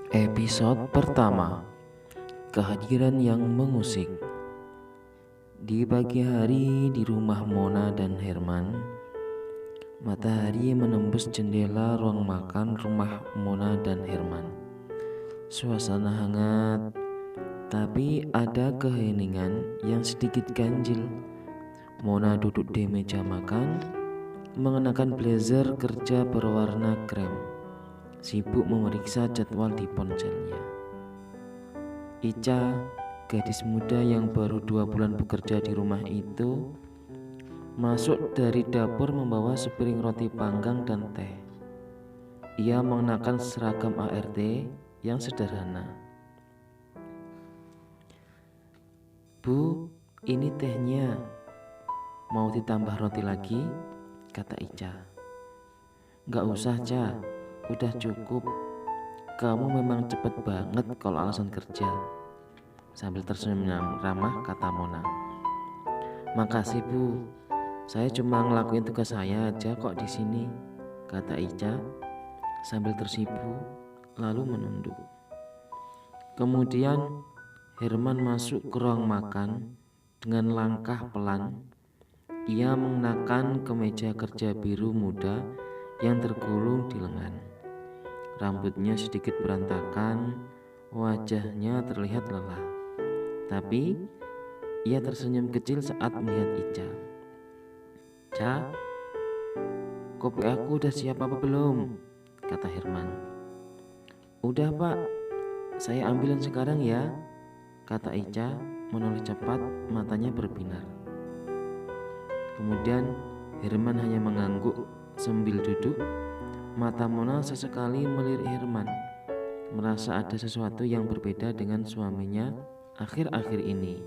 Episode pertama, kehadiran yang mengusik. Di pagi hari di rumah Mona dan Herman, matahari menembus jendela ruang makan rumah Mona dan Herman. Suasana hangat, tapi ada keheningan yang sedikit ganjil. Mona duduk di meja makan, mengenakan blazer kerja berwarna krem, sibuk memeriksa jadwal di ponselnya. Ica, gadis muda yang baru 2 bulan bekerja di rumah itu, masuk dari dapur membawa sepiring roti panggang dan teh. Ia mengenakan seragam ART yang sederhana. "Bu, ini tehnya. Mau ditambah roti lagi?" kata Ica. "Gak usah, Ca. Udah cukup. Kamu memang cepet banget kalau alasan kerja," sambil tersenyum ramah kata Mona. "Makasih, Bu. Saya cuma ngelakuin tugas saya aja kok di sini," kata Ica sambil tersipu lalu menunduk. Kemudian Herman masuk ke ruang makan dengan langkah pelan. Ia mengenakan kemeja kerja biru muda yang tergulung di lengan. Rambutnya sedikit berantakan, wajahnya terlihat lelah. Tapi ia tersenyum kecil saat melihat Ica. "Ca, kopi aku udah siap apa belum?" kata Herman. "Udah, Pak. Saya ambilin sekarang ya," kata Ica menoleh cepat, matanya berbinar. Kemudian Herman hanya mengangguk sambil duduk. Mata Mona sesekali melirik Herman, merasa ada sesuatu yang berbeda dengan suaminya akhir-akhir ini.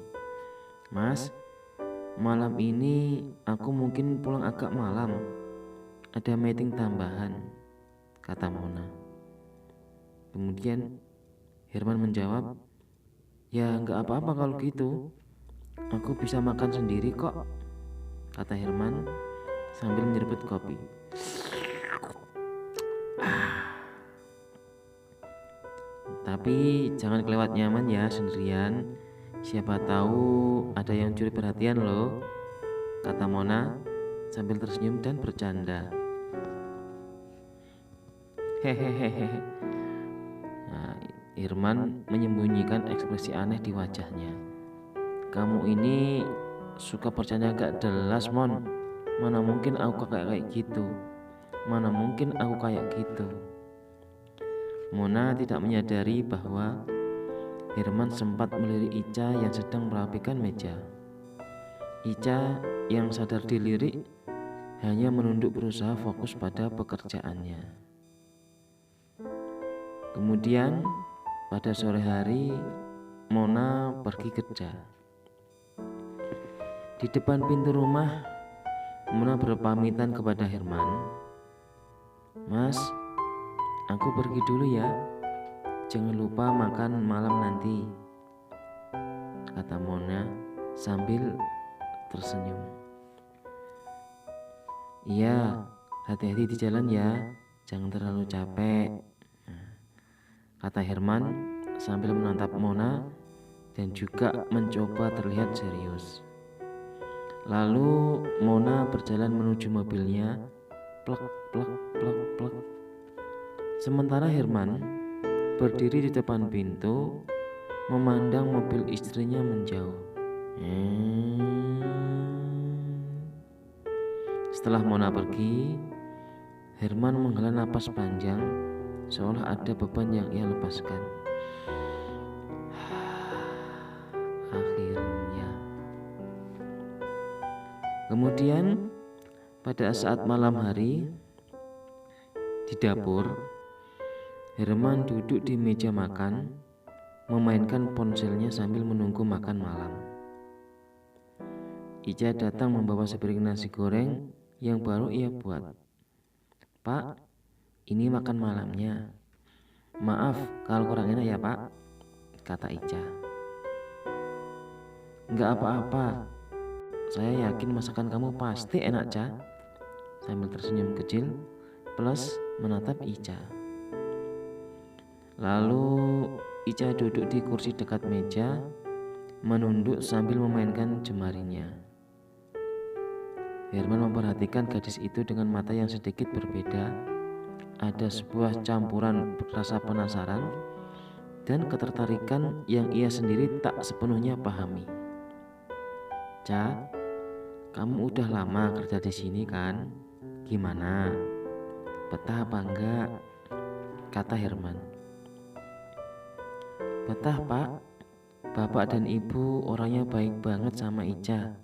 "Mas, malam ini aku mungkin pulang agak malam. Ada meeting tambahan," kata Mona. Kemudian Herman menjawab, "Ya nggak apa-apa kalau gitu. Aku bisa makan sendiri kok," kata Herman sambil menyeruput kopi. "Tapi jangan kelewat nyaman ya sendirian. Siapa tahu ada yang curi perhatian loh," kata Mona sambil tersenyum dan bercanda. Hehehe. Nah, Herman menyembunyikan ekspresi aneh di wajahnya. "Kamu ini suka bercanda gak jelas, Mon. Mana mungkin aku kayak gitu. Mana mungkin aku kayak gitu." Mona tidak menyadari bahwa Herman sempat melirik Ica yang sedang merapikan meja. Ica yang sadar dilirik hanya menunduk berusaha fokus pada pekerjaannya. Kemudian pada sore hari Mona pergi kerja. Di depan pintu rumah Mona berpamitan kepada Herman. "Mas, aku pergi dulu ya. Jangan lupa makan malam nanti," kata Mona sambil tersenyum. "Iya, hati-hati di jalan ya. Jangan terlalu capek," kata Herman sambil menatap Mona dan juga mencoba terlihat serius. Lalu Mona berjalan menuju mobilnya. Plek, plek, plek, plek. Sementara Herman berdiri di depan pintu, memandang mobil istrinya menjauh. Setelah Mona pergi, Herman menghela napas panjang, seolah ada beban yang ia lepaskan. Akhirnya. Kemudian pada saat malam hari di dapur, Herman duduk di meja makan, memainkan ponselnya sambil menunggu makan malam. Ica datang membawa sepiring nasi goreng yang baru ia buat. "Pak, ini makan malamnya. Maaf kalau kurang enak ya, Pak," kata Ica. "Nggak apa-apa. Saya yakin masakan kamu pasti enak, Ca," sambil tersenyum kecil plus menatap Ica. Lalu Ica duduk di kursi dekat meja, menunduk sambil memainkan jemarinya. Herman memperhatikan gadis itu dengan mata yang sedikit berbeda. Ada sebuah campuran rasa penasaran dan ketertarikan yang ia sendiri tak sepenuhnya pahami. "Ca, kamu udah lama kerja di sini kan? Gimana? Betah apa enggak?" kata Herman. "Betah, Pak. Bapak dan Ibu orangnya baik banget sama Ica,"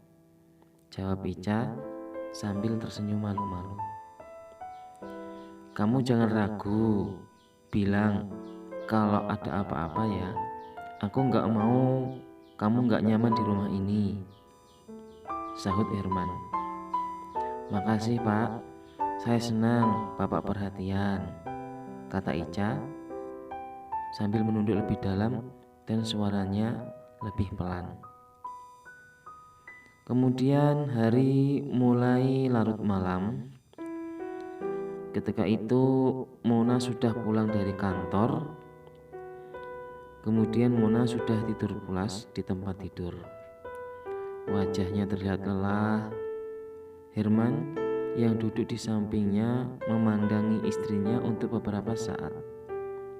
jawab Ica sambil tersenyum malu-malu. "Kamu jangan ragu, bilang kalau ada apa-apa ya. Aku nggak mau kamu nggak nyaman di rumah ini," sahut Herman. "Makasih Pak, saya senang Bapak perhatian," kata Ica sambil menunduk lebih dalam dan suaranya lebih pelan. Kemudian hari mulai larut malam. Ketika itu Mona sudah pulang dari kantor. Kemudian Mona sudah tidur pulas di tempat tidur. Wajahnya terlihat lelah. Herman yang duduk di sampingnya memandangi istrinya untuk beberapa saat.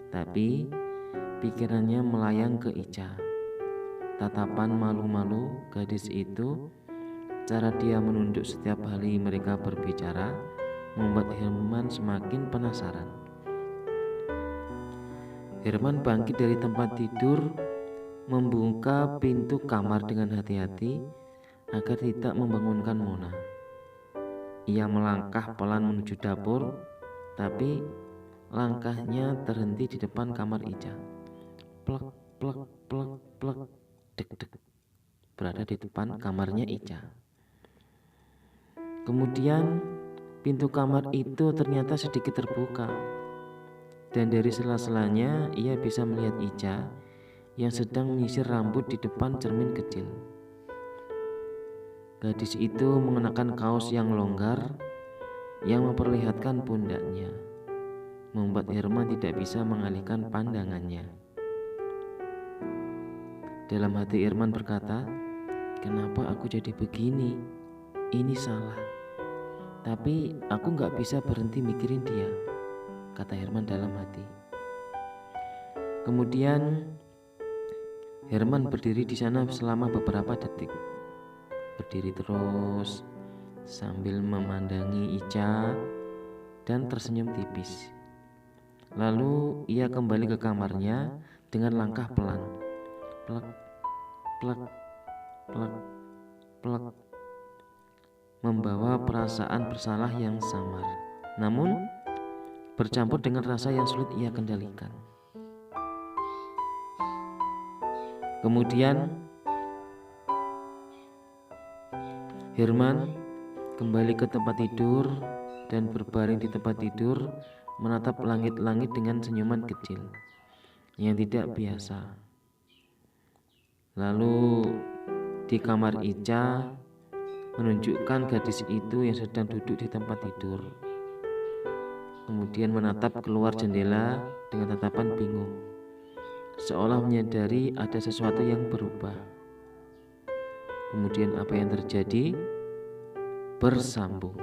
Tapi pikirannya melayang ke Ica. Tatapan malu-malu gadis itu, cara dia menunduk setiap kali mereka berbicara, membuat Herman semakin penasaran. Herman bangkit dari tempat tidur, membuka pintu kamar dengan hati-hati agar tidak membangunkan Mona. Ia melangkah pelan menuju dapur, tapi langkahnya terhenti di depan kamar Ica. Plek, plek, plek, plek, dek, dek. Berada di depan kamarnya Ica. Kemudian pintu kamar itu ternyata sedikit terbuka, dan dari sela-selanya ia bisa melihat Ica yang sedang menyisir rambut di depan cermin kecil. Gadis itu mengenakan kaos yang longgar yang memperlihatkan pundaknya, membuat Herman tidak bisa mengalihkan pandangannya. Dalam hati Herman berkata, "Kenapa aku jadi begini? Ini salah. Tapi aku gak bisa berhenti mikirin dia," kata Herman dalam hati. Kemudian Herman berdiri di sana selama beberapa detik. Berdiri terus sambil memandangi Ica dan tersenyum tipis. Lalu ia kembali ke kamarnya dengan langkah pelan. Plek, plek, plek, plek, membawa perasaan bersalah yang samar, namun bercampur dengan rasa yang sulit ia kendalikan. Kemudian Herman kembali ke tempat tidur dan berbaring di tempat tidur, menatap langit-langit dengan senyuman kecil yang tidak biasa. Lalu di kamar Ica menunjukkan gadis itu yang sedang duduk di tempat tidur, kemudian menatap keluar jendela dengan tatapan bingung, seolah menyadari ada sesuatu yang berubah. Kemudian apa yang terjadi? Bersambung.